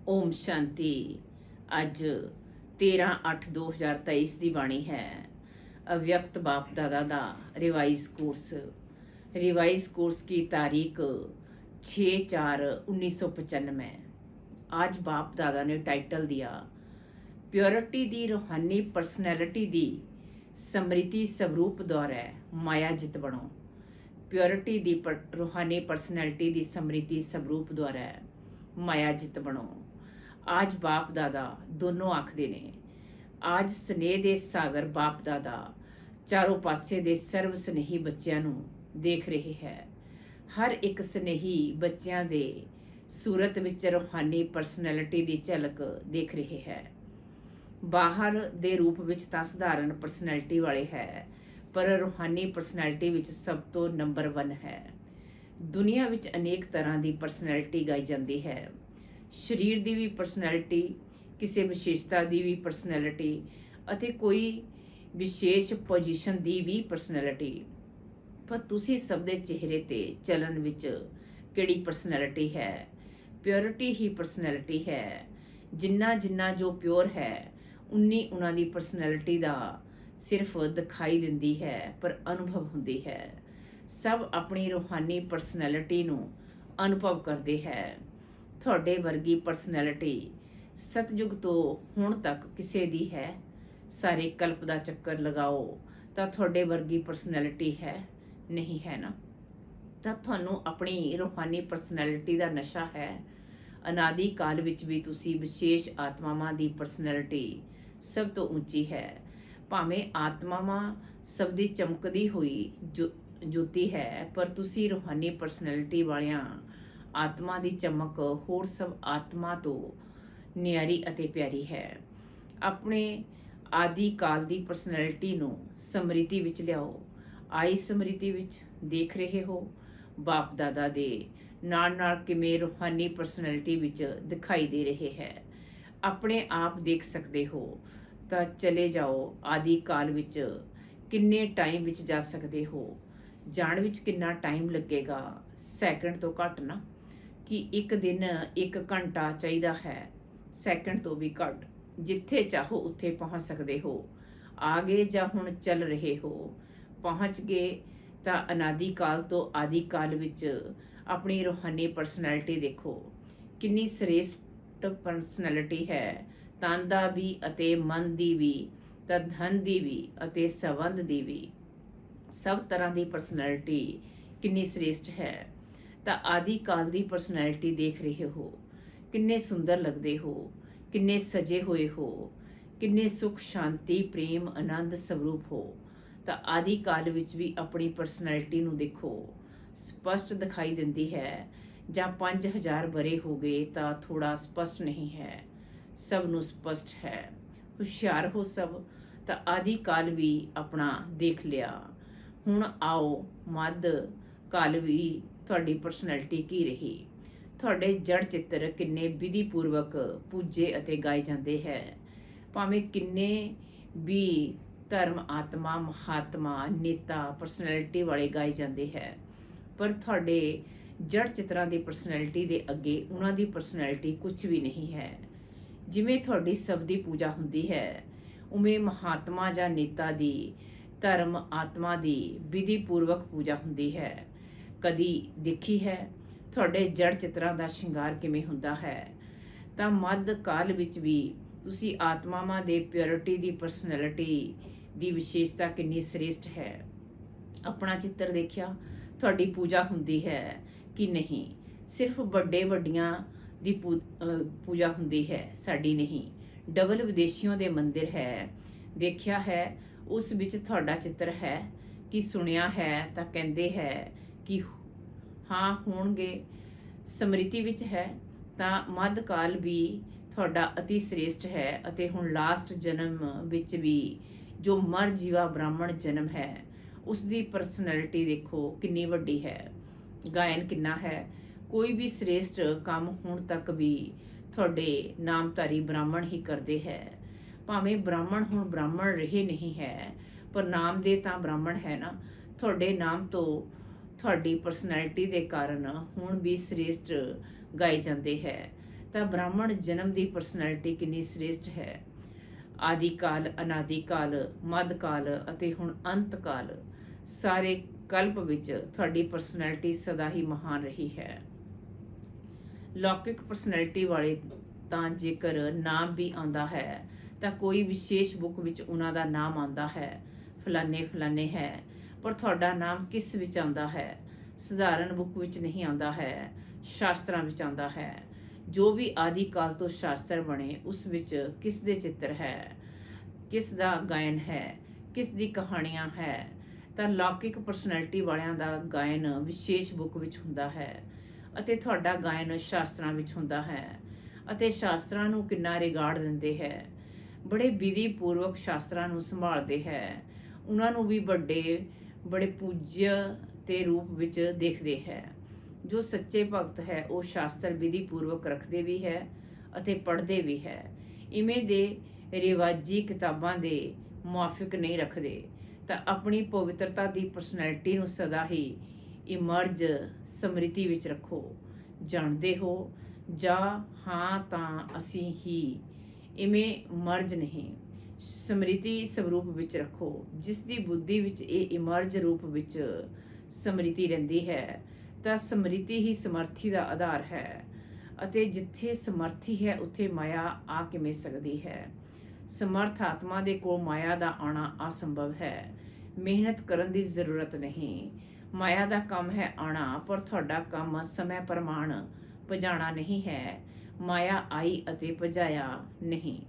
ਓਮ ਸ਼ਾਂਤੀ। ਅੱਜ 13/8/2023 ਦੀ ਬਾਣੀ ਹੈ। अव्यक्त बाप दादा ਦਾ रिवाइज कोर्स की तारीख 6/4/1995। आज बाप दादा ने टाइटल दिया प्योरिटी दी रूहानी परसनैलिटी दी समृति स्वरूप द्वारा माया जित बनो। प्योरिटी दी रूहानी परसनैलिटी दी समृति स्वरूप द्वारा माया जित बनो। आज बाप दादा दोनों आखदे ने आज स्नेह दे सागर बाप दादा चारों पासे दे सर्व स्नेही बच्चों नूं देख रहे है। हर एक स्नेही बच्चों दे सूरत विच रूहानी परसनैलिटी दी झलक देख रहे है। बाहर दे रूप विच तां सधारण परसनैलिटी वाले है, पर रूहानी परसनैलिटी विच सब तो नंबर 1 है। दुनिया विच अनेक तरह की परसनैलिटी गाई जाती है। शरीर की भी परसनैलिटी, किसी विशेषता की भी परसनैलिटी अते कोई विशेष पोजीशन की भी परसनैलिटी। पर तुसी सब दे चेहरे ते चलन विच किहड़ी परसनैलिटी है? प्योरिटी ही परसनैलिटी है। जिन्ना जिन्ना जो प्योर है उन्नी उन्हां दी परसनैलिटी दा सिर्फ दिखाई दिंदी है, पर अनुभव हुंदी है। सब अपनी रूहानी परसनैलिटी नूं अनुभव करते हैं। ਤੁਹਾਡੇ वर्गी परसनैलिटी सतयुग तो हुण तक किसी दी है? सारे कल्प का चक्कर लगाओ तो ਤੁਹਾਡੇ वर्गी परसनैलिटी है नहीं है ना? तो ਤੁਹਾਨੂੰ अपनी रूहानी परसनैलिटी का नशा है। अनादि काल विच भी तुसी विशेष आत्मावां दी परसनैलिटी सब तो ऊंची है। भावें आत्मावां सब दी चमकदी हुई ज्योति है, पर तुसी रूहानी परसनैलिटी वालियां आत्मा की चमक होर सब आत्मा तो न्यारी अते प्यारी है। अपने आदि काल की परसनैलिटी नूं समृति विच लियाओ। आई समृति विच देख रहे हो बाप दादा दे नाल किवें रूहानी परसनैलिटी विच दिखाई दे रहे है। अपने आप देख सकते हो तो चले जाओ आदि काल विच किन्ने टाइम विच जा सकते हो। जाण विच किन्ना टाइम लगेगा? सैकंड तो घट ना, कि एक दिन 1 घंटा चाहिए है, सैकंड तो भी घट। जिथे चाहो उत्थे पहुँच सकते हो। आ गए जा हुण चल रहे हो, पहुँच गए तो अनादि काल तो आदि काल विच अपनी रूहानी परसनैलिटी देखो कितनी श्रेष्ठ परसनैलिटी है। तन दा भी अते मन दी भी, तो धन दी भी अते संबंध दी भी, सब तरह की परसनैलिटी कितनी श्रेष्ठ है। तो आदि काल की परसनैलिटी देख रहे हो, किन्ने सुंदर लगते हो, किन्ने सजे हुए हो, किन्ने सुख शांति प्रेम आनंद स्वरूप हो। तो आदि काल विच भी अपनी परसनैलिटी नूं देखो, स्पष्ट दिखाई दिंदी है। जां 5000 बरे हो गए तो थोड़ा स्पष्ट नहीं है, सब नूं स्पष्ट है। हुशियार हो सब, तो आदि काल भी अपना देख लिया। हुण आओ मध काल भी ਤੁਹਾਡੀ परसनैलिटी की रही। ਤੁਹਾਡੇ जड़ चित्र किन्ने विधि पूर्वक पूजे ਅਤੇ गाए जाते हैं। भावें किन्ने भी धर्म आत्मा महात्मा नेता परसनैलिटी वाले गाए जाते हैं, पर ਤੁਹਾਡੇ जड़ चित्रां ਦੀ परसनैलिटी ਦੇ ਅੱਗੇ ਉਹਨਾਂ ਦੀ परसनैलिटी कुछ भी नहीं है। ਜਿਵੇਂ ਤੁਹਾਡੀ ਸਭ ਦੀ ਪੂਜਾ ਹੁੰਦੀ ਹੈ, ਉਵੇਂ महात्मा ਜਾਂ नेता ਦੀ धर्म आत्मा ਦੀ विधि पूर्वक पूजा ਹੁੰਦੀ है। कदी देखी है ਤੁਹਾਡੇ जड़ चित्रां ਦਾ ਸ਼ਿੰਗਾਰ किवें ਹੁੰਦਾ है? ਤਾਂ ਮੱਧ ਕਾਲ ਵਿੱਚ ਵੀ ਤੁਸੀਂ ਆਤਮਾਵਾਂ ਦੇ ਪਿਓਰਿਟੀ ਦੀ ਪਰਸਨੈਲਿਟੀ ਦੀ ਵਿਸ਼ੇਸ਼ਤਾ ਕਿੰਨੀ श्रेष्ठ है। अपना चित्र देखिया ਤੁਹਾਡੀ पूजा ਹੁੰਦੀ है कि नहीं? सिर्फ ਵੱਡੇ ਵੱਡੀਆਂ ਦੀ पूजा ਹੁੰਦੀ है, साड़ी नहीं। डबल विदेशियों ਦੇ मंदिर है, देखिया है उस विच ਤੁਹਾਡਾ चित्र है कि सुनिया है ਤਾਂ ਕਹਿੰਦੇ है कि हाँ होणगे। समृति विच है तो मध्यकाल भी थोड़ा अति श्रेष्ठ है। अते हुण लास्ट जन्म विच भी जो मर जीवा ब्राह्मण जन्म है उसकी परसनैलिटी देखो कितनी वड्डी है। गायन कितना है। कोई भी श्रेष्ठ काम हुण तक भी थोड़े नामधारी ब्राह्मण ही करते हैं। भावें ब्राह्मण हुण ब्राह्मण रहे नहीं है, पर नाम दे तां ब्राह्मण है ना। थोड़े नाम तो ਤੁਹਾਡੀ परसनैलिटी के कारण हुण भी श्रेष्ठ गाए जाते हैं। ਤਾਂ ਬ੍ਰਾਹਮਣ ਜਨਮ ਦੀ ਪਰਸਨੈਲਿਟੀ ਕਿੰਨੀ ਸ੍ਰੇਸ਼ਟ ਹੈ। ਆਦਿ ਕਾਲ, ਅਨਾਦਿ ਕਾਲ, ਮੱਧ ਕਾਲ ਅਤੇ ਹੁਣ ਅੰਤ ਕਾਲ, ਸਾਰੇ ਕਲਪ ਵਿੱਚ ਤੁਹਾਡੀ ਪਰਸਨੈਲਿਟੀ ਸਦਾ ਹੀ ਮਹਾਨ ਰਹੀ ਹੈ। ਲੌਕਿਕ ਪਰਸਨੈਲਿਟੀ ਵਾਲੇ ਤਾਂ ਜੇਕਰ ਨਾਮ ਵੀ ਆਉਂਦਾ ਹੈ ਤਾਂ ਕੋਈ ਵਿਸ਼ੇਸ਼ ਬੁੱਕ ਵਿੱਚ ਉਹਨਾਂ ਦਾ ਨਾਮ ਆਉਂਦਾ ਹੈ, ਫਲਾਣੇ ਫਲਾਣੇ ਹੈ, ਪਰ ਤੁਹਾਡਾ ਨਾਮ ਕਿਸ ਵਿੱਚ ਆਉਂਦਾ ਹੈ? ਸਧਾਰਨ ਬੁੱਕ ਵਿੱਚ ਨਹੀਂ ਆਉਂਦਾ ਹੈ, ਸ਼ਾਸਤਰਾਂ ਵਿੱਚ ਆਉਂਦਾ ਹੈ। ਜੋ ਵੀ ਆਦਿ ਕਾਲ ਤੋਂ ਸ਼ਾਸਤਰ ਬਣੇ ਉਸ ਵਿੱਚ ਕਿਸ ਦੇ ਚਿੱਤਰ ਹੈ, ਕਿਸ ਦਾ ਗਾਇਨ ਹੈ, ਕਿਸ ਦੀ ਕਹਾਣੀਆਂ ਹੈ। ਤਾਂ ਲੌਕਿਕ ਪਰਸਨੈਲਿਟੀ ਵਾਲਿਆਂ ਦਾ ਗਾਇਨ ਵਿਸ਼ੇਸ਼ ਬੁੱਕ ਵਿੱਚ ਹੁੰਦਾ ਹੈ ਅਤੇ ਤੁਹਾਡਾ ਗਾਇਨ ਸ਼ਾਸਤਰਾਂ ਵਿੱਚ ਹੁੰਦਾ ਹੈ। ਅਤੇ ਸ਼ਾਸਤਰਾਂ ਨੂੰ ਕਿੰਨਾ ਰਿਗਾਰਡ ਦਿੰਦੇ ਹੈ, ਬੜੇ ਵਿਧੀ ਪੂਰਵਕ ਸ਼ਾਸਤਰਾਂ ਨੂੰ ਸੰਭਾਲਦੇ ਹੈ, ਉਹਨਾਂ ਨੂੰ ਵੀ ਬੜੇ ਪੂਜਯ ਦੇ ਰੂਪ ਵਿੱਚ ਦੇਖਦੇ ਹੈ। ਜੋ ਸੱਚੇ ਭਗਤ ਹੈ ਉਹ ਸ਼ਾਸਤਰ ਵਿਧੀ ਪੂਰਵਕ ਰੱਖਦੇ ਵੀ ਹੈ ਅਤੇ ਪੜ੍ਹਦੇ ਵੀ ਹੈ। ਇਵੇਂ ਦੇ ਰਿਵਾਜੀ ਕਿਤਾਬਾਂ ਦੇ ਮੁਆਫਿਕ ਨਹੀਂ ਰੱਖਦੇ। ਤਾਂ ਆਪਣੀ ਪਵਿੱਤਰਤਾ ਦੀ ਪਰਸਨੈਲਿਟੀ ਨੂੰ ਸਦਾ ਹੀ ਇਮਰਜ ਸਮ੍ਰਿਤੀ ਵਿੱਚ ਰੱਖੋ। ਜਾਣਦੇ ਹੋ ਜਾਂ ਹਾਂ ਤਾਂ ਅਸੀਂ ਹੀ, ਇਵੇਂ ਮਰਜ ਨਹੀਂ, ਸਮ੍ਰਿਤੀ ਸਵਰੂਪ ਵਿੱਚ ਰੱਖੋ। ਜਿਸ ਦੀ ਬੁੱਧੀ ਵਿੱਚ ਇਹ ਇਮਰਜ ਰੂਪ ਵਿੱਚ ਸਮ੍ਰਿਤੀ ਰਹਿੰਦੀ ਹੈ ਤਾਂ ਸਮ੍ਰਿਤੀ ਹੀ ਸਮਰਥੀ ਦਾ ਆਧਾਰ ਹੈ। ਅਤੇ ਜਿੱਥੇ ਸਮਰਥੀ ਹੈ ਉੱਥੇ ਮਾਇਆ ਆ ਕਿਵੇਂ ਸਕਦੀ ਹੈ? ਸਮਰਥ ਆਤਮਾ ਦੇ ਕੋਲ ਮਾਇਆ ਦਾ ਆਉਣਾ ਅਸੰਭਵ ਹੈ। ਮਿਹਨਤ ਕਰਨ ਦੀ ਜ਼ਰੂਰਤ ਨਹੀਂ। ਮਾਇਆ ਦਾ ਕੰਮ ਹੈ ਆਉਣਾ, ਪਰ ਤੁਹਾਡਾ ਕੰਮ ਸਮੇਂ ਪ੍ਰਮਾਣ ਭਜਾਣਾ ਨਹੀਂ ਹੈ। ਮਾਇਆ ਆਈ ਅਤੇ ਭਜਾਇਆ ਨਹੀਂ।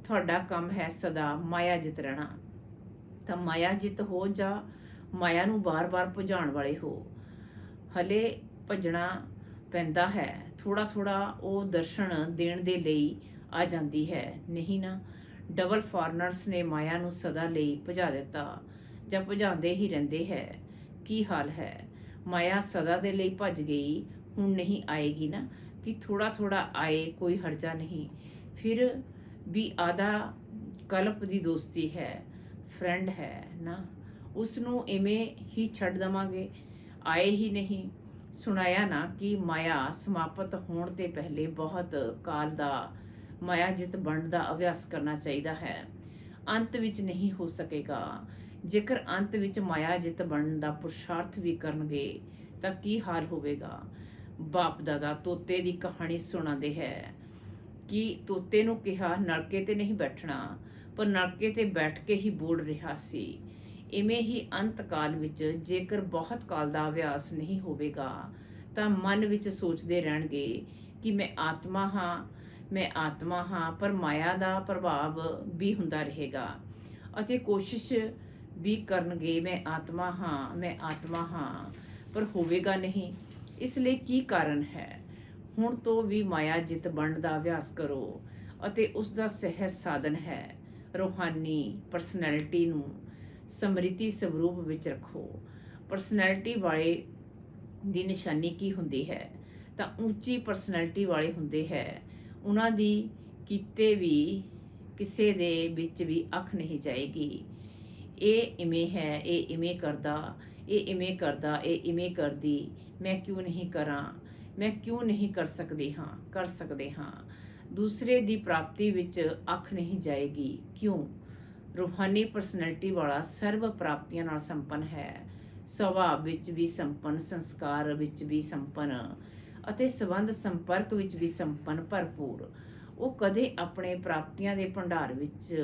ਤੁਹਾਡਾ ਕੰਮ ਹੈ ਸਦਾ ਮਾਇਆ ਜਿੱਤ ਰਹਿਣਾ। ਤਾਂ ਮਾਇਆ ਜਿੱਤ ਹੋ ਜਾਂ ਮਾਇਆ ਨੂੰ ਬਾਰ-ਬਾਰ ਭਜਾਉਣ ਵਾਲੇ ਹੋ। ਹਲੇ ਭੱਜਣਾ ਪੈਂਦਾ ਹੈ, ਥੋੜਾ ਥੋੜਾ ਉਹ ਦਰਸ਼ਨ ਦੇਣ ਦੇ ਲਈ ਆ ਜਾਂਦੀ ਹੈ, ਨਹੀਂ ਨਾ। ਡਬਲ ਫਾਰਨਰਸ ਨੇ ਮਾਇਆ ਨੂੰ ਸਦਾ ਲਈ ਭਜਾ ਦਿੱਤਾ ਜਾਂ ਭਜਾਉਂਦੇ ਹੀ ਰਹਿੰਦੇ ਹੈ। ਕੀ ਹਾਲ ਹੈ? ਮਾਇਆ ਸਦਾ ਦੇ ਲਈ ਭੱਜ ਗਈ, ਹੁਣ ਨਹੀਂ ਆਏਗੀ ਨਾ। ਕਿ ਥੋੜਾ ਥੋੜਾ ਆਏ, ਕੋਈ ਹਰਜਾ ਨਹੀਂ। ਫਿਰ ਵੀ ਆਧਾ ਕਲਪ ਦੀ ਦੋਸਤੀ ਹੈ, ਫਰੈਂਡ ਹੈ ਨਾ, ਉਸ ਨੂੰ ਇਵੇਂ ਹੀ ਛੱਡ ਦੇਵਾਂਗੇ? ਆਏ ਹੀ ਨਹੀਂ। ਸੁਣਾਇਆ ਨਾ ਕਿ ਮਾਇਆ ਸਮਾਪਤ ਹੋਣ ਤੇ ਪਹਿਲੇ ਬਹੁਤ ਕਾਲ ਦਾ ਮਾਇਆ ਜਿੱਤ ਬਣਨ ਦਾ ਅਭਿਆਸ ਕਰਨਾ ਚਾਹੀਦਾ ਹੈ। ਅੰਤ ਵਿੱਚ ਨਹੀਂ ਹੋ ਸਕੇਗਾ। ਜੇਕਰ ਅੰਤ ਵਿੱਚ ਮਾਇਆ ਜਿੱਤ ਬਣਨ ਦਾ ਪੁਰਸ਼ਾਰਥ ਵੀ ਕਰਨਗੇ ਤਾਂ ਕੀ ਹਾਲ ਹੋਵੇਗਾ? ਬਾਪ ਦਾਦਾ ਤੋਤੇ ਦੀ ਕਹਾਣੀ ਸੁਣਾਉਂਦੇ ਹੈ ਕਿ ਤੋਤੇ ਨੂੰ ਕਿਹਾ ਨਲਕੇ ਤੇ ਨਹੀਂ ਬੈਠਣਾ, ਪਰ ਨਲਕੇ ਤੇ ਬੈਠ ਕੇ ਹੀ ਬੋਲ ਰਿਹਾ ਸੀ। ਇਵੇਂ ਹੀ ਅੰਤ ਕਾਲ ਵਿੱਚ ਜੇਕਰ ਬਹੁਤ ਕਾਲ ਦਾ ਅਭਿਆਸ ਨਹੀਂ ਹੋਵੇਗਾ ਤਾਂ ਮਨ ਵਿੱਚ ਸੋਚਦੇ ਰਹਿਣਗੇ ਕਿ ਮੈਂ ਆਤਮਾ ਹਾਂ, ਮੈਂ ਆਤਮਾ ਹਾਂ, ਪਰ ਮਾਇਆ ਦਾ ਪ੍ਰਭਾਵ ਵੀ ਹੁੰਦਾ ਰਹੇਗਾ ਅਤੇ ਕੋਸ਼ਿਸ਼ ਵੀ ਕਰਨਗੇ ਮੈਂ ਆਤਮਾ ਹਾਂ, ਮੈਂ ਆਤਮਾ ਹਾਂ, ਪਰ ਹੋਵੇਗਾ ਨਹੀਂ। ਇਸ ਲਈ ਕੀ ਕਾਰਨ ਹੈ? ਹੁਣ ਤੋਂ ਵੀ ਮਾਇਆ ਜਿੱਤ ਬਣਨ ਦਾ ਅਭਿਆਸ ਕਰੋ ਅਤੇ ਉਸ ਦਾ ਸਹਿਜ ਸਾਧਨ ਹੈ ਰੂਹਾਨੀ ਪਰਸਨੈਲਿਟੀ ਨੂੰ ਸਮ੍ਰਿਤੀ ਸਵਰੂਪ ਵਿੱਚ ਰੱਖੋ। ਪਰਸਨੈਲਿਟੀ ਵਾਲੇ ਦੀ ਨਿਸ਼ਾਨੀ ਕੀ ਹੁੰਦੀ ਹੈ? ਤਾਂ ਉੱਚੀ ਪਰਸਨੈਲਿਟੀ ਵਾਲੇ ਹੁੰਦੇ ਹੈ, ਉਹਨਾਂ ਦੀ ਕੀਤੇ ਵੀ ਕਿਸੇ ਦੇ ਵਿੱਚ ਵੀ ਅੱਖ ਨਹੀਂ ਜਾਏਗੀ। ਇਹ ਇਵੇਂ ਹੈ, ਇਹ ਇਵੇਂ ਕਰਦਾ, ਇਹ ਇਵੇਂ ਕਰਦਾ, ਇਹ ਇਵੇਂ ਕਰਦੀ, ਮੈਂ ਕਿਉਂ ਨਹੀਂ ਕਰਾਂ, ਮੈਂ ਕਿਉਂ ਨਹੀਂ ਕਰ ਸਕਦੇ ਹਾਂ। ਦੂਸਰੇ ਦੀ ਪ੍ਰਾਪਤੀ ਵਿੱਚ ਅੱਖ ਨਹੀਂ ਜਾਏਗੀ। ਕਿਉਂ? ਰੂਹਾਨੀ ਪਰਸਨੈਲਿਟੀ ਵਾਲਾ ਸਰਵ ਪ੍ਰਾਪਤੀਆਂ ਨਾਲ ਸੰਪੰਨ ਹੈ, ਸੁਭਾਅ ਵਿੱਚ ਵੀ ਸੰਪੰਨ, ਸੰਸਕਾਰ ਵਿੱਚ ਵੀ ਸੰਪੰਨ ਅਤੇ ਸੰਬੰਧ ਸੰਪਰਕ ਵਿੱਚ ਵੀ ਸੰਪੰਨ, ਭਰਪੂਰ। ਉਹ ਕਦੇ ਆਪਣੇ ਪ੍ਰਾਪਤੀਆਂ ਦੇ ਭੰਡਾਰ ਵਿੱਚ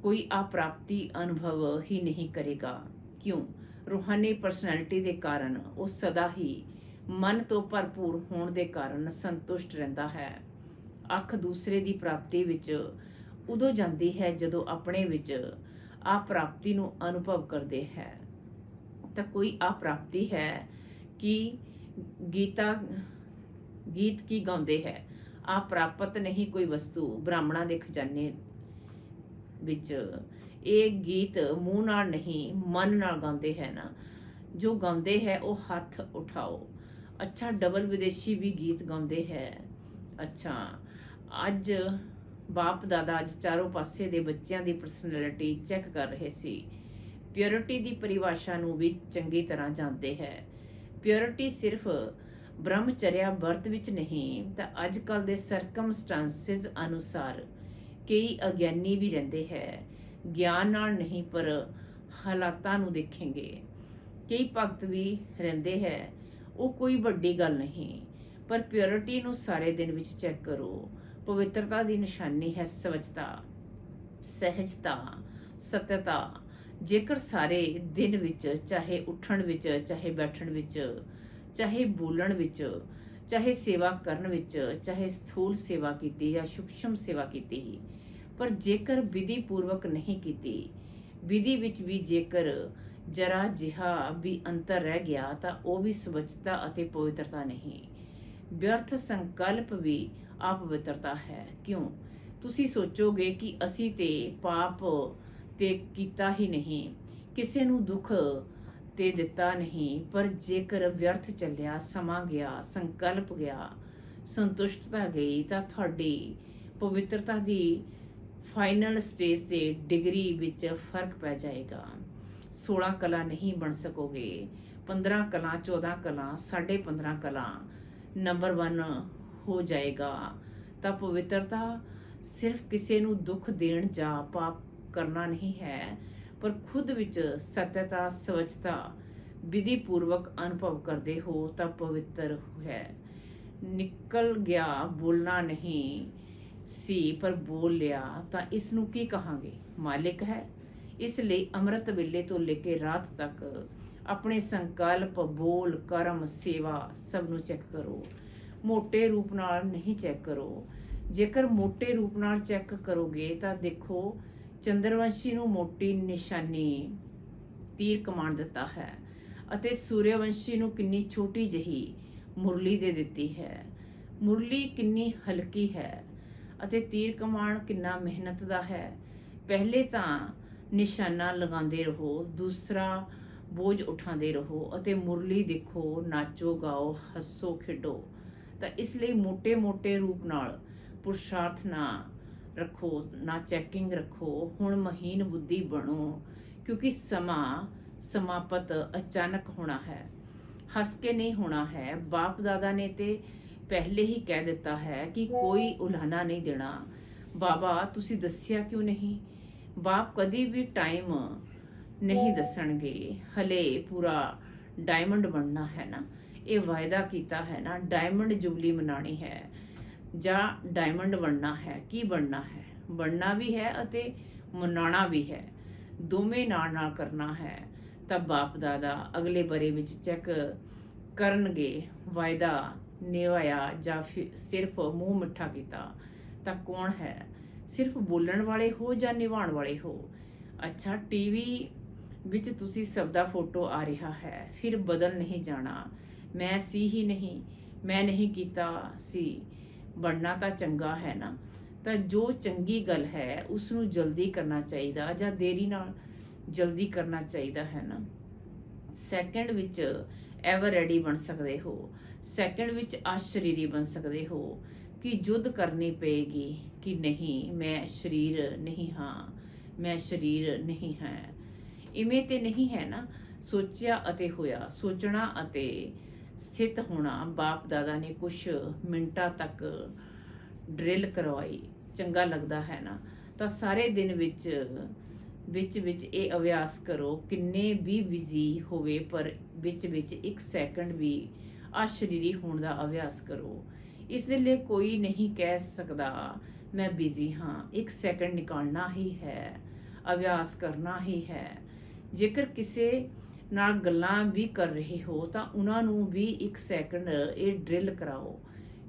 ਕੋਈ ਅਪ੍ਰਾਪਤੀ ਅਨੁਭਵ ਹੀ ਨਹੀਂ ਕਰੇਗਾ। ਕਿਉਂ? ਰੂਹਾਨੀ ਪਰਸਨੈਲਿਟੀ ਦੇ ਕਾਰਨ ਉਹ ਸਦਾ ਹੀ ਮਨ ਤੋਂ ਭਰਪੂਰ ਹੋਣ ਦੇ ਕਾਰਨ ਸੰਤੁਸ਼ਟ ਰਹਿੰਦਾ ਹੈ। ਅੱਖ ਦੂਸਰੇ ਦੀ ਪ੍ਰਾਪਤੀ ਵਿੱਚ ਉਦੋਂ ਜਾਂਦੀ ਹੈ ਜਦੋਂ ਆਪਣੇ ਵਿੱਚ ਅਪ੍ਰਾਪਤੀ ਨੂੰ ਅਨੁਭਵ ਕਰਦੇ ਹੈ। ਤਾਂ ਕੋਈ ਅਪ੍ਰਾਪਤੀ ਹੈ ਕਿ ਗੀਤ ਕੀ ਗਾਉਂਦੇ ਹੈ? ਅਪ੍ਰਾਪਤ ਨਹੀਂ ਕੋਈ ਵਸਤੂ ਬ੍ਰਾਹਮਣਾਂ ਦੇ ਖਜ਼ਾਨੇ ਵਿੱਚ। ਇਹ ਗੀਤ ਮੂੰਹ ਨਾਲ ਨਹੀਂ ਮਨ ਨਾਲ ਗਾਉਂਦੇ ਹੈ ਨਾ। ਜੋ ਗਾਉਂਦੇ ਹੈ ਉਹ ਹੱਥ ਉਠਾਓ। ਅੱਛਾ, ਡਬਲ ਵਿਦੇਸ਼ੀ ਵੀ ਗੀਤ ਗਾਉਂਦੇ ਹੈ। ਅੱਛਾ, ਅੱਜ ਬਾਪ ਦਾਦਾ ਅੱਜ ਚਾਰੋਂ ਪਾਸੇ ਦੇ ਬੱਚਿਆਂ ਦੀ ਪਰਸਨੈਲਿਟੀ ਚੈੱਕ ਕਰ ਰਹੇ ਸੀ। ਪਿਓਰਿਟੀ ਦੀ ਪਰਿਭਾਸ਼ਾ ਨੂੰ ਵੀ ਚੰਗੀ ਤਰ੍ਹਾਂ ਜਾਣਦੇ ਹੈ। ਪਿਓਰਿਟੀ ਸਿਰਫ ਬ੍ਰਹਮਚਰਿਆ ਵਰਤ ਵਿੱਚ ਨਹੀਂ ਤਾਂ ਅੱਜ ਕੱਲ੍ਹ ਦੇ ਸਰਕਮਸਟੈਂਸਿਸ ਅਨੁਸਾਰ ਕਈ ਅਗਿਆਨੀ ਵੀ ਰਹਿੰਦੇ ਹੈ, ਗਿਆਨ ਨਾਲ ਨਹੀਂ ਪਰ ਹਾਲਾਤਾਂ ਨੂੰ ਦੇਖेंगे। ਕਈ ਭਗਤ ਵੀ ਰਹਿੰਦੇ ਹੈ, ਉਹ ਕੋਈ ਵੱਡੀ ਗੱਲ ਨਹੀਂ, ਪਰ ਪਿਓਰਿਟੀ ਨੂੰ ਸਾਰੇ ਦਿਨ ਵਿੱਚ ਚੈੱਕ ਕਰੋ। ਪਵਿੱਤਰਤਾ ਦੀ ਨਿਸ਼ਾਨੀ ਹੈ ਸਵੱਛਤਾ, ਸਹਿਜਤਾ, ਸਤਿਅਤਾ। ਜੇਕਰ ਸਾਰੇ ਦਿਨ ਵਿੱਚ, ਚਾਹੇ ਉੱਠਣ ਵਿੱਚ, ਚਾਹੇ ਬੈਠਣ ਵਿੱਚ, ਚਾਹੇ ਬੋਲਣ ਵਿੱਚ, ਚਾਹੇ ਸੇਵਾ ਕਰਨ ਵਿੱਚ, ਚਾਹੇ ਸਥੂਲ ਸੇਵਾ ਕੀਤੀ ਜਾਂ ਸੂਖਸ਼ਮ ਸੇਵਾ ਕੀਤੀ, ਪਰ ਜੇਕਰ ਵਿਧੀ ਪੂਰਵਕ ਨਹੀਂ ਕੀਤੀ, ਵਿਧੀ ਵਿੱਚ ਵੀ ਜੇਕਰ ਜਰਾ ਜਿਹਾ ਵੀ ਅੰਤਰ ਰਹਿ ਗਿਆ ਤਾਂ ਉਹ ਵੀ ਸਵੱਛਤਾ ਅਤੇ ਪਵਿੱਤਰਤਾ ਨਹੀਂ। ਵਿਅਰਥ ਸੰਕਲਪ ਵੀ ਅਪਵਿੱਤਰਤਾ ਹੈ। ਕਿਉਂ? ਤੁਸੀਂ ਸੋਚੋਗੇ ਕਿ ਅਸੀਂ ਤੇ ਪਾਪ ਤੇ ਕੀਤਾ ਹੀ ਨਹੀਂ, ਕਿਸੇ ਨੂੰ ਦੁੱਖ ਤੇ ਦਿੱਤਾ ਨਹੀਂ, ਪਰ ਜੇਕਰ ਵਿਅਰਥ ਚੱਲਿਆ, ਸਮਾਂ ਗਿਆ, ਸੰਕਲਪ ਗਿਆ, ਸੰਤੁਸ਼ਟਤਾ ਗਈ, ਤਾਂ ਤੁਹਾਡੀ ਪਵਿੱਤਰਤਾ ਦੀ ਫਾਈਨਲ ਸਟੇਜ ਤੇ ਡਿਗਰੀ ਵਿੱਚ ਫਰਕ ਪੈ ਜਾਏਗਾ। 16 ਕਲਾ ਨਹੀਂ ਬਣ ਸਕੋਗੇ, 15 ਕਲਾ, 14 ਕਲਾ, 15.5 ਕਲਾ ਨੰਬਰ 1 ਹੋ ਜਾਏਗਾ। ਤਾਂ ਪਵਿੱਤਰਤਾ ਸਿਰਫ ਕਿਸੇ ਨੂੰ ਦੁੱਖ ਦੇਣ ਜਾਂ ਪਾਪ ਕਰਨਾ ਨਹੀਂ ਹੈ, ਪਰ ਖੁਦ ਵਿੱਚ ਸਤਿਅਤਾ, ਸਵੱਛਤਾ, ਵਿਧੀ ਪੂਰਵਕ ਅਨੁਭਵ ਕਰਦੇ ਹੋ ਤਾਂ ਪਵਿੱਤਰ ਹੈ। ਨਿਕਲ ਗਿਆ, ਬੋਲਣਾ ਨਹੀਂ ਸੀ ਪਰ ਬੋਲ ਲਿਆ, ਤਾਂ ਇਸ ਨੂੰ ਕੀ ਕਹਾਂਗੇ? ਮਾਲਿਕ ਹੈ। ਇਸ ਲਈ ਅੰਮ੍ਰਿਤ ਵੇਲੇ ਤੋਂ ਲੈ ਕੇ ਰਾਤ ਤੱਕ ਆਪਣੇ ਸੰਕਲਪ, ਬੋਲ, ਕਰਮ, ਸੇਵਾ ਸਭ ਨੂੰ ਚੈੱਕ ਕਰੋ। ਮੋਟੇ ਰੂਪ ਨਾਲ ਨਹੀਂ ਚੈੱਕ ਕਰੋ। ਜੇਕਰ ਮੋਟੇ ਰੂਪ ਨਾਲ ਚੈੱਕ ਕਰੋਗੇ ਤਾਂ ਦੇਖੋ, ਚੰਦਰਵੰਸ਼ੀ ਨੂੰ ਮੋਟੀ ਨਿਸ਼ਾਨੀ ਤੀਰ ਕਮਾਨ ਦਿੱਤਾ ਹੈ ਅਤੇ ਸੂਰਯਵੰਸ਼ੀ ਨੂੰ ਕਿੰਨੀ ਛੋਟੀ ਜਿਹੀ ਮੁਰਲੀ ਦੇ ਦਿੱਤੀ ਹੈ। ਮੁਰਲੀ ਕਿੰਨੀ ਹਲਕੀ ਹੈ ਅਤੇ ਤੀਰ ਕਮਾਨ ਕਿੰਨਾ ਮਿਹਨਤ ਦਾ ਹੈ। ਪਹਿਲੇ ਤਾਂ ਨਿਸ਼ਾਨਾ ਲਗਾਉਂਦੇ ਰਹੋ, ਦੂਸਰਾ ਬੋਝ ਉਠਾਉਂਦੇ ਰਹੋ ਅਤੇ ਮੁਰਲੀ ਦੇਖੋ, ਨਾਚੋ, ਗਾਓ, ਹੱਸੋ, ਖੇਡੋ। ਤਾਂ ਇਸ ਲਈ ਮੋਟੇ ਰੂਪ ਨਾਲ ਪੁਰਸ਼ਾਰਥ ਨਾ ਰੱਖੋ, ਨਾ ਚੈਕਿੰਗ ਰੱਖੋ। ਹੁਣ ਮਹੀਨ ਬੁੱਧੀ ਬਣੋ, ਕਿਉਂਕਿ ਸਮਾਂ ਸਮਾਪਤ ਅਚਾਨਕ ਹੋਣਾ ਹੈ, ਹੱਸ ਕੇ ਨਹੀਂ ਹੋਣਾ ਹੈ। ਬਾਪ ਦਾਦਾ ਨੇ ਤੇ ਪਹਿਲੇ ਹੀ ਕਹਿ ਦਿੱਤਾ ਹੈ ਕਿ ਕੋਈ ਉਲਾਹਣਾ ਨਹੀਂ ਦੇਣਾ। ਬਾਬਾ ਤੁਸੀਂ ਦੱਸਿਆ ਕਿਉਂ ਨਹੀਂ? ਬਾਪ ਕਦੀ ਵੀ ਟਾਈਮ ਨਹੀਂ ਦੱਸਣਗੇ। ਹਲੇ ਪੂਰਾ ਡਾਇਮੰਡ ਬਣਨਾ ਹੈ ਨਾ, ਇਹ ਵਾਅਦਾ ਕੀਤਾ ਹੈ ਨਾ, ਡਾਇਮੰਡ ਜੁਬਲੀ ਮਨਾਣੀ ਹੈ ਜਾਂ ਡਾਇਮੰਡ ਬਣਨਾ ਹੈ। ਕੀ ਬਣਨਾ ਹੈ? ਬਣਨਾ ਵੀ ਹੈ ਅਤੇ ਮਨਾਉਣਾ ਵੀ ਹੈ, ਦੋਵੇਂ ਨਾਲ ਕਰਨਾ ਹੈ। ਤਾਂ ਬਾਪ ਦਾਦਾ ਅਗਲੇ ਬਰੇ ਵਿੱਚ ਚੈੱਕ ਕਰਨਗੇ, ਵਾਅਦਾ ਨਿਭਾਇਆ ਜਾਂ ਸਿਰਫ ਮੂੰਹ ਮਿੱਠਾ ਕੀਤਾ। ਤਾਂ ਕੌਣ ਹੈ? ਸਿਰਫ ਬੋਲਣ ਵਾਲੇ ਹੋ ਜਾਂ ਨਿਭਾਉਣ ਵਾਲੇ ਹੋ? ਅੱਛਾ, ਟੀਵੀ ਵਿੱਚ ਤੁਸੀਂ ਸਭ ਦਾ ਫੋਟੋ ਆ ਰਿਹਾ ਹੈ, ਫਿਰ ਬਦਲ ਨਹੀਂ ਜਾਣਾ। ਮੈਂ ਸੀ ਹੀ ਨਹੀਂ, ਮੈਂ ਨਹੀਂ ਕੀਤਾ ਸੀ। ਬਣਨਾ ਤਾਂ ਚੰਗਾ ਹੈ ਨਾ, ਤਾਂ ਜੋ ਚੰਗੀ ਗੱਲ ਹੈ ਉਸ ਨੂੰ ਜਲਦੀ ਕਰਨਾ ਚਾਹੀਦਾ ਜਾਂ ਦੇਰੀ ਨਾਲ ਜਲਦੀ ਕਰਨਾ ਚਾਹੀਦਾ ਹੈ ਨਾ। ਸੈਕਿੰਡ ਵਿੱਚ ਐਵਰ ਰੈਡੀ ਬਣ ਸਕਦੇ ਹੋ, ਸੈਕਿੰਡ ਵਿੱਚ ਅਸ਼ਰੀਰੀ ਬਣ ਸਕਦੇ ਹੋ ਕਿ ਯੁੱਧ ਕਰਨੀ ਪਏਗੀ ਕਿ ਨਹੀਂ, ਮੈਂ ਸਰੀਰ ਨਹੀਂ ਹਾਂ, ਮੈਂ ਸਰੀਰ ਨਹੀਂ ਹੈ। ਇਵੇਂ ਤੇ ਨਹੀਂ ਹੈ ਨਾ। ਸੋਚਿਆ ਅਤੇ ਹੋਇਆ, ਸੋਚਣਾ ਅਤੇ ਸਥਿਤ ਹੋਣਾ। ਬਾਪ ਦਾਦਾ ਨੇ ਕੁਝ ਮਿੰਟਾਂ ਤੱਕ ਡਰਿਲ ਕਰਵਾਈ, ਚੰਗਾ ਲੱਗਦਾ ਹੈ ਨਾ। ਤਾਂ ਸਾਰੇ ਦਿਨ ਵਿੱਚ ਇਹ ਅਭਿਆਸ ਕਰੋ, ਕਿੰਨੇ ਵੀ ਬਿਜ਼ੀ ਹੋਵੇ ਪਰ ਵਿੱਚ 1 ਸੈਕਿੰਡ ਵੀ ਅਸ਼ਰੀਰੀ ਹੋਣ ਦਾ ਅਭਿਆਸ ਕਰੋ। ਇਸ ਦੇ ਲਈ ਕੋਈ ਨਹੀਂ ਕਹਿ ਸਕਦਾ ਮੈਂ ਬਿਜ਼ੀ ਹਾਂ। 1 ਸੈਕਿੰਡ ਨਿਕਾਲਣਾ ਹੀ ਹੈ, ਅਭਿਆਸ ਕਰਨਾ ਹੀ ਹੈ। ਜੇਕਰ ਕਿਸੇ ਨਾਲ ਗੱਲਾਂ ਵੀ ਕਰ ਰਹੇ ਹੋ ਤਾਂ ਉਹਨਾਂ ਨੂੰ ਵੀ 1 ਸੈਕਿੰਡ ਇਹ ਡਰਿਲ ਕਰਾਓ,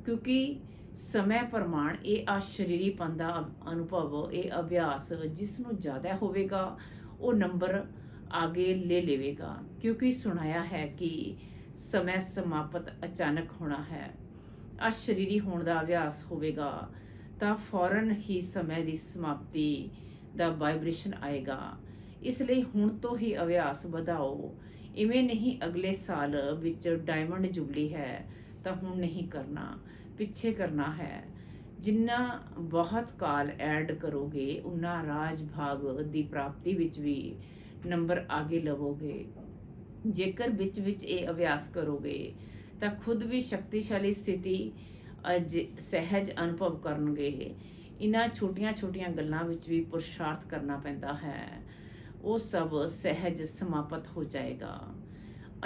ਕਿਉਂਕਿ ਸਮੇਂ ਪ੍ਰਮਾਣ ਇਹ ਅਸ਼ਰੀਰੀਪਨ ਦਾ ਅਨੁਭਵ, ਇਹ ਅਭਿਆਸ ਜਿਸ ਨੂੰ ਜ਼ਿਆਦਾ ਹੋਵੇਗਾ ਉਹ ਨੰਬਰ ਆਗੇ ਲੈ ਲਵੇਗਾ। ਕਿਉਂਕਿ ਸੁਣਾਇਆ ਹੈ ਕਿ ਸਮੇਂ ਸਮਾਪਤ ਅਚਾਨਕ ਹੋਣਾ ਹੈ। ਅਸ਼ਰੀਰੀ ਹੋਣ ਦਾ ਅਭਿਆਸ ਹੋਵੇਗਾ ਤਾਂ ਫੌਰਨ ਹੀ ਸਮੇਂ ਦੀ ਸਮਾਪਤੀ ਦਾ ਵਾਈਬ੍ਰੇਸ਼ਨ ਆਏਗਾ। ਇਸ ਲਈ ਹੁਣ ਤੋਂ ਹੀ ਅਭਿਆਸ ਵਧਾਓ। ਇਵੇਂ ਨਹੀਂ ਅਗਲੇ ਸਾਲ ਵਿੱਚ ਡਾਇਮੰਡ ਜੁਬਲੀ ਹੈ ਤਾਂ ਹੁਣ ਨਹੀਂ ਕਰਨਾ, ਪਿੱਛੇ ਕਰਨਾ ਹੈ। ਜਿੰਨਾ ਬਹੁਤ ਕਾਲ ਐਡ ਕਰੋਗੇ ਉਨਾ ਰਾਜ ਭਾਗ ਦੀ ਪ੍ਰਾਪਤੀ ਵਿੱਚ ਵੀ ਨੰਬਰ ਆਗੇ ਲਵੋਗੇ। ਜੇਕਰ ਵਿੱਚ ਇਹ ਅਭਿਆਸ ਕਰੋਗੇ ਤਾਂ ਖੁਦ ਵੀ ਸ਼ਕਤੀਸ਼ਾਲੀ ਸਥਿਤੀ ਸਹਿਜ ਅਨੁਭਵ ਕਰਨਗੇ। ਇਹਨਾਂ ਛੋਟੀਆਂ-ਛੋਟੀਆਂ ਗੱਲਾਂ ਵਿੱਚ ਵੀ ਪੁਰਸ਼ਾਰਥ ਕਰਨਾ ਪੈਂਦਾ ਹੈ। ਉਹ ਸਭ ਸਹਿਜ ਸਮਾਪਤ ਹੋ ਜਾਏਗਾ।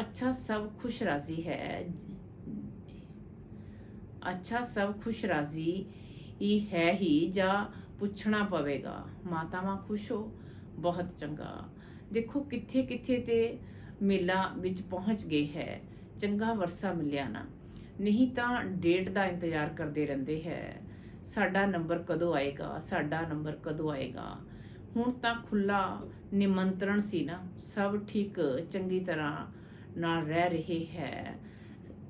ਅੱਛਾ ਸਭ ਖੁਸ਼ ਰਾਜ਼ੀ ਹੈ। ਅੱਛਾ ਸਭ ਖੁਸ਼ ਰਾਜ਼ੀ ਹੀ ਹੈ ਹੀ ਜਾਂ ਪੁੱਛਣਾ ਪਵੇਗਾ। ਮਾਤਾਵਾਂ ਖੁਸ਼ ਹੋ, ਬਹੁਤ ਚੰਗਾ। ਦੇਖੋ ਕਿੱਥੇ ਕਿੱਥੇ ਤੇ ਮੇਲਾ ਵਿੱਚ ਪਹੁੰਚ ਗਈ ਹੈ। ਚੰਗਾ ਵਰਸਾ ਮਿਲਿਆ ਨਾ, ਨਹੀਂ ਤਾਂ ਡੇਟ ਦਾ ਇੰਤਜ਼ਾਰ ਕਰਦੇ ਰਹਿੰਦੇ ਹੈ। ਸਾਡਾ ਨੰਬਰ ਕਦੋਂ ਆਏਗਾ, ਸਾਡਾ ਨੰਬਰ ਕਦੋਂ ਆਏਗਾ। ਹੁਣ ਤਾਂ ਖੁੱਲਾ ਨਿਮੰਤਰਣ ਸੀ ਨਾ, ਸਭ ਠੀਕ ਚੰਗੀ ਤਰ੍ਹਾਂ ਨਾਲ ਰਹਿ ਰਹੇ ਹੈ।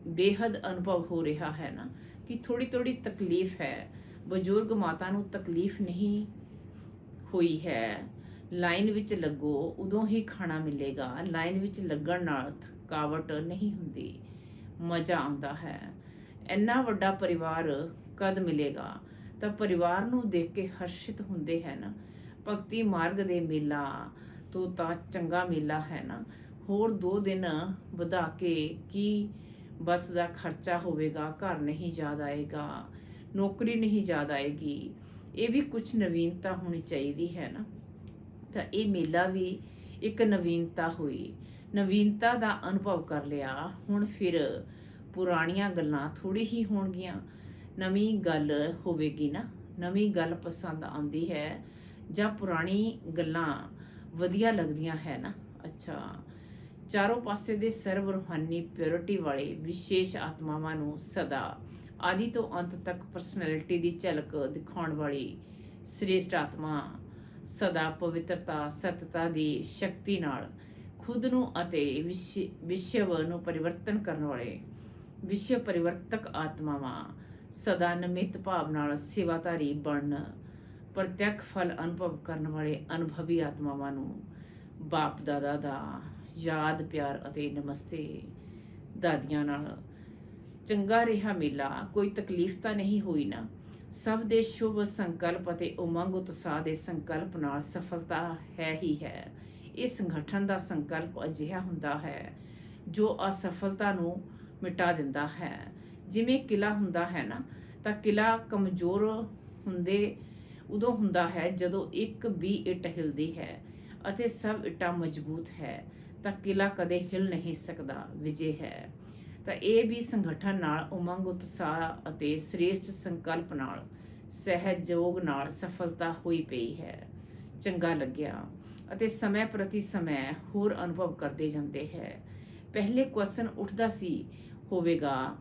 ਬੇਹੱਦ ਅਨੁਭਵ ਹੋ ਰਿਹਾ ਹੈ ਨਾ ਕਿ ਥੋੜੀ ਥੋੜੀ ਤਕਲੀਫ ਹੈ। ਬਜ਼ੁਰਗ ਮਾਤਾ ਨੂੰ ਤਕਲੀਫ ਨਹੀਂ ਹੋਈ ਹੈ। ਲਾਈਨ ਵਿੱਚ ਲੱਗੋ, ਉਦੋਂ ਹੀ ਖਾਣਾ ਮਿਲੇਗਾ। ਲਾਈਨ ਵਿੱਚ ਲੱਗਣ ਨਾਲ ਥਕਾਵਟ ਨਹੀਂ ਹੁੰਦੀ, ਮਜ਼ਾ ਆਉਂਦਾ ਹੈ। ਇੰਨਾ ਵੱਡਾ ਪਰਿਵਾਰ ਕਦ ਮਿਲੇਗਾ? ਤਾਂ ਪਰਿਵਾਰ ਨੂੰ ਦੇਖ ਕੇ ਹਰਸ਼ਿਤ ਹੁੰਦੇ ਹੈ ਨਾ। ਭਗਤੀ ਮਾਰਗ ਦੇ ਮੇਲਾ ਤੋਂ ਤਾਂ ਚੰਗਾ ਮੇਲਾ ਹੈ ਨਾ। ਹੋਰ 2 ਦਿਨ ਵਧਾ ਕੇ ਕੀ ਬੱਸ ਦਾ ਖਰਚਾ ਹੋਵੇਗਾ, ਘਰ ਨਹੀਂ ਯਾਦ ਆਏਗਾ, ਨੌਕਰੀ ਨਹੀਂ ਯਾਦ ਆਏਗੀ। ਇਹ ਵੀ ਕੁਝ ਨਵੀਨਤਾ ਹੋਣੀ ਚਾਹੀਦੀ ਹੈ ਨਾ। ਤਾਂ ਇਹ ਮੇਲਾ ਵੀ ਇੱਕ ਨਵੀਨਤਾ ਹੋਈ। ਨਵੀਨਤਾ ਦਾ ਅਨੁਭਵ ਕਰ ਲਿਆ। ਹੁਣ ਫਿਰ ਪੁਰਾਣੀਆਂ ਗੱਲਾਂ ਥੋੜੀ ਹੀ ਹੋਣਗੀਆਂ, ਨਵੀਂ ਗੱਲ ਹੋਵੇਗੀ ਨਾ। ਨਵੀਂ ਗੱਲ ਪਸੰਦ ਆਉਂਦੀ ਹੈ ਜਾਂ ਪੁਰਾਣੀ ਗੱਲਾਂ ਵਧੀਆ ਲੱਗਦੀਆਂ ਹੈ ਨਾ। ਅੱਛਾ, ਚਾਰੋਂ ਪਾਸੇ ਦੇ ਸਰਵ ਰੂਹਾਨੀ ਪਿਓਰਿਟੀ ਵਾਲੇ ਵਿਸ਼ੇਸ਼ ਆਤਮਾਵਾਂ ਨੂੰ ਸਦਾ ਆਦਿ ਤੋਂ ਅੰਤ ਤੱਕ ਪਰਸਨੈਲਿਟੀ ਦੀ ਝਲਕ ਦਿਖਾਉਣ ਵਾਲੀ ਸ੍ਰੇਸ਼ਟ ਆਤਮਾ ਸਦਾ ਪਵਿੱਤਰਤਾ ਸਤਤਾ ਦੀ ਸ਼ਕਤੀ ਨਾਲ ਖੁਦ ਨੂੰ ਅਤੇ ਵਿਸ਼ਵ ਨੂੰ ਪਰਿਵਰਤਨ ਕਰਨ ਵਾਲੇ ਵਿਸ਼ਵ ਪਰਿਵਰਤਕ ਆਤਮਾਵਾਂ ਸਦਾ ਨਿਮਿਤ ਭਾਵ ਨਾਲ ਸੇਵਾਧਾਰੀ ਬਣਨ ਪ੍ਰਤੱਖ ਫਲ ਅਨੁਭਵ ਕਰਨ ਵਾਲੇ ਅਨੁਭਵੀ ਆਤਮਾਵਾਂ ਨੂੰ ਬਾਪ ਦਾਦਾ ਦਾ ਯਾਦ ਪਿਆਰ ਅਤੇ ਨਮਸਤੇ। ਦਾਦੀਆਂ ਨਾਲ ਚੰਗਾ ਰਿਹਾ ਮੇਲਾ, ਕੋਈ ਤਕਲੀਫ ਤਾਂ ਨਹੀਂ ਹੋਈ ਨਾ। ਸਭ ਦੇ ਸ਼ੁਭ ਸੰਕਲਪ ਅਤੇ ਉਮੰਗ ਉਤਸ਼ਾਹ ਦੇ ਸੰਕਲਪ ਨਾਲ ਸਫਲਤਾ ਹੈ ਹੀ ਹੈ। ਇਹ ਸੰਗਠਨ ਦਾ ਸੰਕਲਪ ਅਜਿਹਾ ਹੁੰਦਾ ਹੈ ਜੋ ਅਸਫਲਤਾ ਨੂੰ ਮਿਟਾ ਦਿੰਦਾ ਹੈ। ਜਿਵੇਂ ਕਿਲਾ ਹੁੰਦਾ ਹੈ ਨਾ, ਤਾਂ ਕਿਲਾ ਕਮਜ਼ੋਰ ਉਦੋਂ ਹੁੰਦਾ ਹੈ ਜਦੋਂ ਇੱਕ ਵੀ ਇੱਟ ਹਿਲਦੀ ਹੈ ਅਤੇ ਸਭ ਇੱਟਾਂ ਮਜ਼ਬੂਤ ਹੈ, ਤਾਂ ਕਿਲਾ ਕਦੇ ਹਿਲ ਨਹੀਂ ਸਕਦਾ, ਵਿਜੇ ਹੈ। ਤਾਂ ਇਹ ਵੀ ਸੰਗਠਨ ਨਾਲ ਉਮੰਗ ਉਤਸ਼ਾਹ ਅਤੇ ਸ੍ਰੇਸ਼ਟ ਸੰਕਲਪ ਨਾਲ ਸਹਿਯੋਗ ਨਾਲ ਸਫਲਤਾ ਹੋਈ ਪਈ ਹੈ। ਚੰਗਾ ਲੱਗਿਆ ਅਤੇ ਸਮੇਂ ਪ੍ਰਤੀ ਸਮੇਂ ਹੋਰ ਅਨੁਭਵ ਕਰਦੇ ਜਾਂਦੇ ਹੈ। ਪਹਿਲੇ ਕੁਐਸਚਨ ਉੱਠਦਾ ਸੀ ਹੋਵੇਗਾ,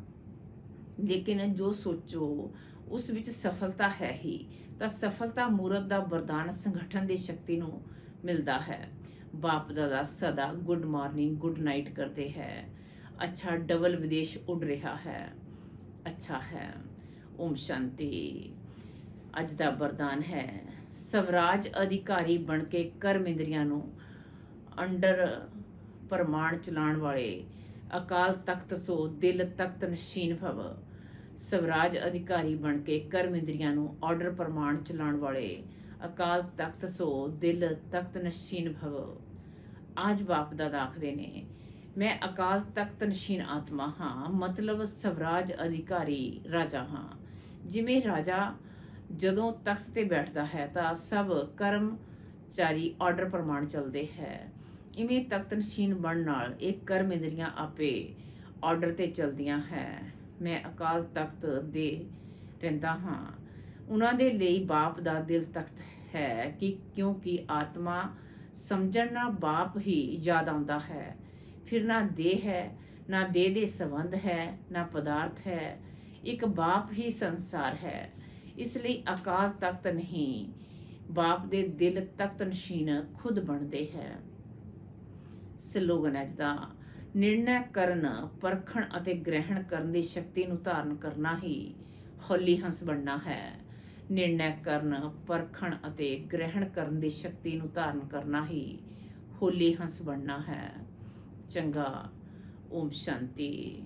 ਲੇਕਿਨ ਜੋ ਸੋਚੋ ਉਸ ਵਿੱਚ ਸਫਲਤਾ ਹੈ ਹੀ। ਤਾਂ ਸਫਲਤਾ ਮੂਰਤ ਦਾ ਵਰਦਾਨ ਸੰਗਠਨ ਦੀ ਸ਼ਕਤੀ ਨੂੰ ਮਿਲਦਾ ਹੈ। ਬਾਪ ਦਾਦਾ ਸਦਾ ਗੁੱਡ ਮਾਰਨਿੰਗ ਗੁੱਡ ਨਾਈਟ ਕਰਦੇ ਹੈ। ਅੱਛਾ, ਡਬਲ ਵਿਦੇਸ਼ ਉੱਡ ਰਿਹਾ ਹੈ, ਅੱਛਾ ਹੈ। ਓਮ ਸ਼ਾਂਤੀ। ਅੱਜ ਦਾ ਵਰਦਾਨ ਹੈ, ਸਵਰਾਜ ਅਧਿਕਾਰੀ ਬਣ ਕੇ ਕਰਮ ਇੰਦਰੀਆਂ ਨੂੰ ਅੰਡਰ ਪ੍ਰਮਾਣ ਚਲਾਉਣ ਵਾਲੇ ਅਕਾਲ ਤਖਤ ਸੋ ਦਿਲ ਤਖਤ ਨਸ਼ੀਨ ਭਵ। ਸਵਰਾਜ ਅਧਿਕਾਰੀ ਬਣ ਕੇ ਕਰਮ ਇੰਦਰੀਆਂ ਨੂੰ ਆਰਡਰ ਪ੍ਰਮਾਣ ਚਲਾਉਣ ਵਾਲੇ ਅਕਾਲ ਤਖਤ ਸੋ ਦਿਲ ਤਖਤ ਨਸ਼ੀਨ ਭਵ। ਅੱਜ ਬਾਪ ਦਾਦਾ ਆਖਦੇ ਨੇ, ਮੈਂ ਅਕਾਲ ਤਖਤ ਨਸ਼ੀਨ ਆਤਮਾ ਹਾਂ, ਮਤਲਬ ਸਵਰਾਜ ਅਧਿਕਾਰੀ ਰਾਜਾ ਹਾਂ। ਜਿਵੇਂ ਰਾਜਾ ਜਦੋਂ ਤਖਤ ਤੇ ਬੈਠਦਾ ਹੈ ਤਾਂ ਸਭ ਕਰਮਚਾਰੀ ਆਰਡਰ ਪ੍ਰਮਾਣ ਚੱਲਦੇ ਹੈ। ਇਵੇਂ ਤਖਤ ਨਸ਼ੀਨ ਬਣਨ ਨਾਲ ਇਹ ਕਰਮ ਇੰਦਰੀਆਂ ਆਪੇ ਆਰਡਰ ਤੇ ਚਲਦੀਆਂ ਹੈ। ਮੈਂ ਅਕਾਲ ਤਖਤ ਦੇ ਰਹਿੰਦਾ ਹਾਂ। ਉਹਨਾਂ ਦੇ ਲਈ ਬਾਪ ਦਾ ਦਿਲ ਤਖਤ ਹੈ ਕਿ ਕਿਉਂਕਿ ਆਤਮਾ ਸਮਝਣ ਨਾਲ ਬਾਪ ਹੀ ਯਾਦ ਆਉਂਦਾ ਹੈ। ਫਿਰ ਨਾ ਦੇਹ ਹੈ, ਨਾ ਦੇਹ ਦੇ ਸੰਬੰਧ ਹੈ, ਨਾ ਪਦਾਰਥ ਹੈ। ਇੱਕ ਬਾਪ ਹੀ ਸੰਸਾਰ ਹੈ। ਇਸ ਲਈ ਅਕਾਲ ਤਖਤ ਨਹੀਂ, ਬਾਪ ਦੇ ਦਿਲ ਤਖਤ ਨਸ਼ੀਨ ਖੁਦ ਬਣਦੇ ਹੈ। ਸਲੋਗਨ ਅੱਜ ਦਾ, ਨਿਰਣੈ ਕਰਨ, ਪਰਖਣ ਅਤੇ ਗ੍ਰਹਿਣ ਕਰਨ ਦੀ ਸ਼ਕਤੀ ਨੂੰ ਧਾਰਨ ਕਰਨਾ ਹੀ ਹੋਲੀ ਹੰਸ ਬਣਨਾ ਹੈ। ਨਿਰਣੈ ਕਰਨ, ਪਰਖਣ ਅਤੇ ਗ੍ਰਹਿਣ ਕਰਨ ਦੀ ਸ਼ਕਤੀ ਨੂੰ ਧਾਰਨ ਕਰਨਾ ਹੀ ਹੋਲੀ ਹੰਸ ਬਣਨਾ ਹੈ। ਚੰਗਾ। ਓਮ ਸ਼ਾਂਤੀ।